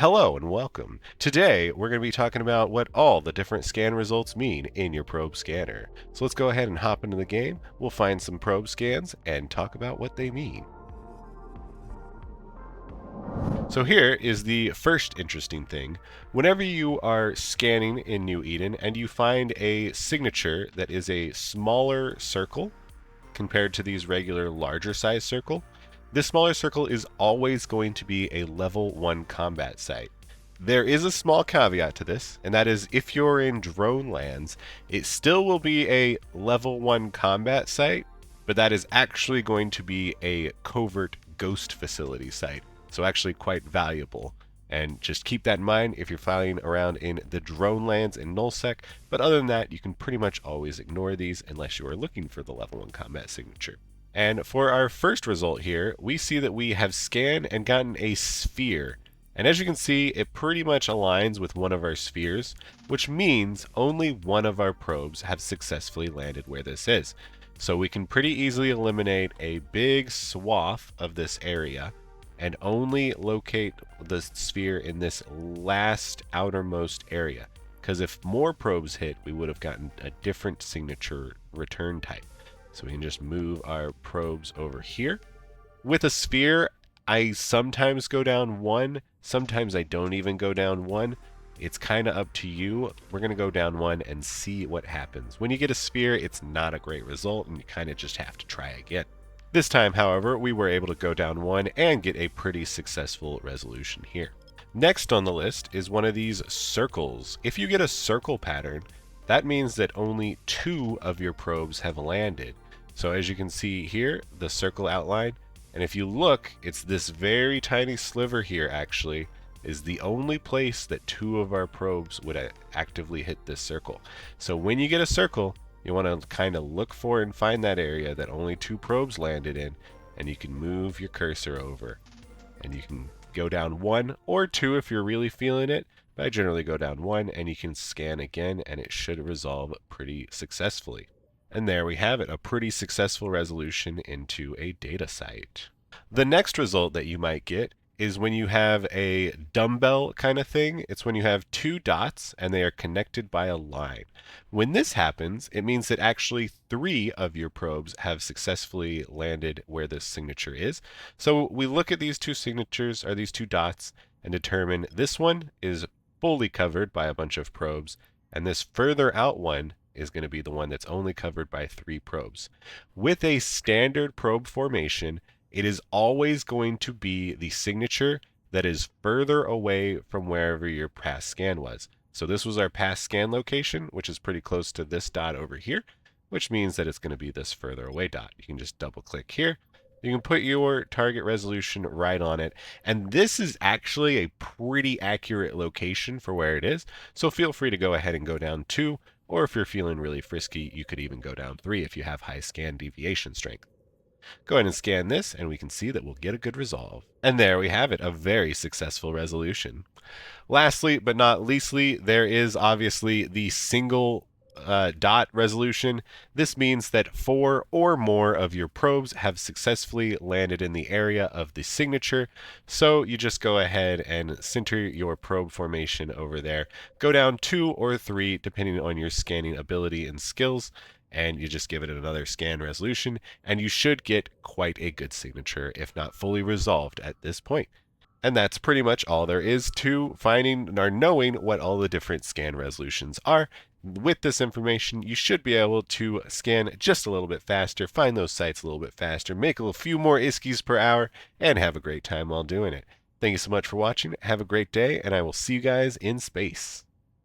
Hello and welcome. Today we're going to be talking about what all the different scan results mean in your probe scanner. So let's go ahead and hop into the game. We'll find some probe scans and talk about what they mean. So here is the first interesting thing. Whenever you are scanning in New Eden and you find a signature that is a smaller circle compared to these regular larger size circle, this smaller circle is always going to be a level 1 combat site. There is a small caveat to this, and that is if you're in drone lands, it still will be a level 1 combat site, but that is actually going to be a covert ghost facility site. So actually quite valuable. And just keep that in mind if you're flying around in the drone lands in nullsec, but other than that, you can pretty much always ignore these unless you are looking for the level 1 combat signature. And for our first result here, we see that we have scanned and gotten a sphere. And as you can see, it pretty much aligns with one of our spheres, which means only one of our probes have successfully landed where this is. So we can pretty easily eliminate a big swath of this area and only locate the sphere in this last outermost area. Because if more probes hit, we would have gotten a different signature return type. So we can just move our probes over here. With a sphere, I sometimes go down one, sometimes I don't even go down one. It's kind of up to you. We're going to go down one and see what happens. When you get a sphere, it's not a great result, and you kind of just have to try again. This time, however, we were able to go down one and get a pretty successful resolution here. Next on the list is one of these circles. If you get a circle pattern, that means that only 2 of your probes have landed. So as you can see here, the circle outline, and if you look, it's this very tiny sliver here actually is the only place that 2 of our probes would actively hit this circle. So when you get a circle, you want to kind of look for and find that area that only 2 probes landed in, and you can move your cursor over. And you can go down 1 or 2 if you're really feeling it, but I generally go down 1 and you can scan again and it should resolve pretty successfully. And there we have it, a pretty successful resolution into a data site. The next result that you might get is when you have a dumbbell kind of thing. It's when you have 2 dots and they are connected by a line. When this happens, it means that actually 3 of your probes have successfully landed where this signature is. So we look at these 2 signatures, or these 2 dots, and determine this one is fully covered by a bunch of probes, and this further out one is going to be the one that's only covered by 3 probes. With a standard probe formation, it is always going to be the signature that is further away from wherever your past scan was. So this was our past scan location, which is pretty close to this dot over here, which means that it's going to be this further away dot. You can just double click here. You can put your target resolution right on it. And this is actually a pretty accurate location for where it is. So feel free to go ahead and go down 2, or if you're feeling really frisky, you could even go down 3 if you have high scan deviation strength. Go ahead and scan this, and we can see that we'll get a good resolve. And there we have it, a very successful resolution. Lastly, but not leastly, there is obviously the single dot resolution. This means that 4 or more of your probes have successfully landed in the area of the signature. So you just go ahead and center your probe formation over there. Go down 2 or 3, depending on your scanning ability and skills, and you just give it another scan resolution, and you should get quite a good signature, if not fully resolved at this point. And that's pretty much all there is to finding or knowing what all the different scan resolutions are. With this information, you should be able to scan just a little bit faster, find those sites a little bit faster, make a few more ISKIs per hour, and have a great time while doing it. Thank you so much for watching. Have a great day, and I will see you guys in space.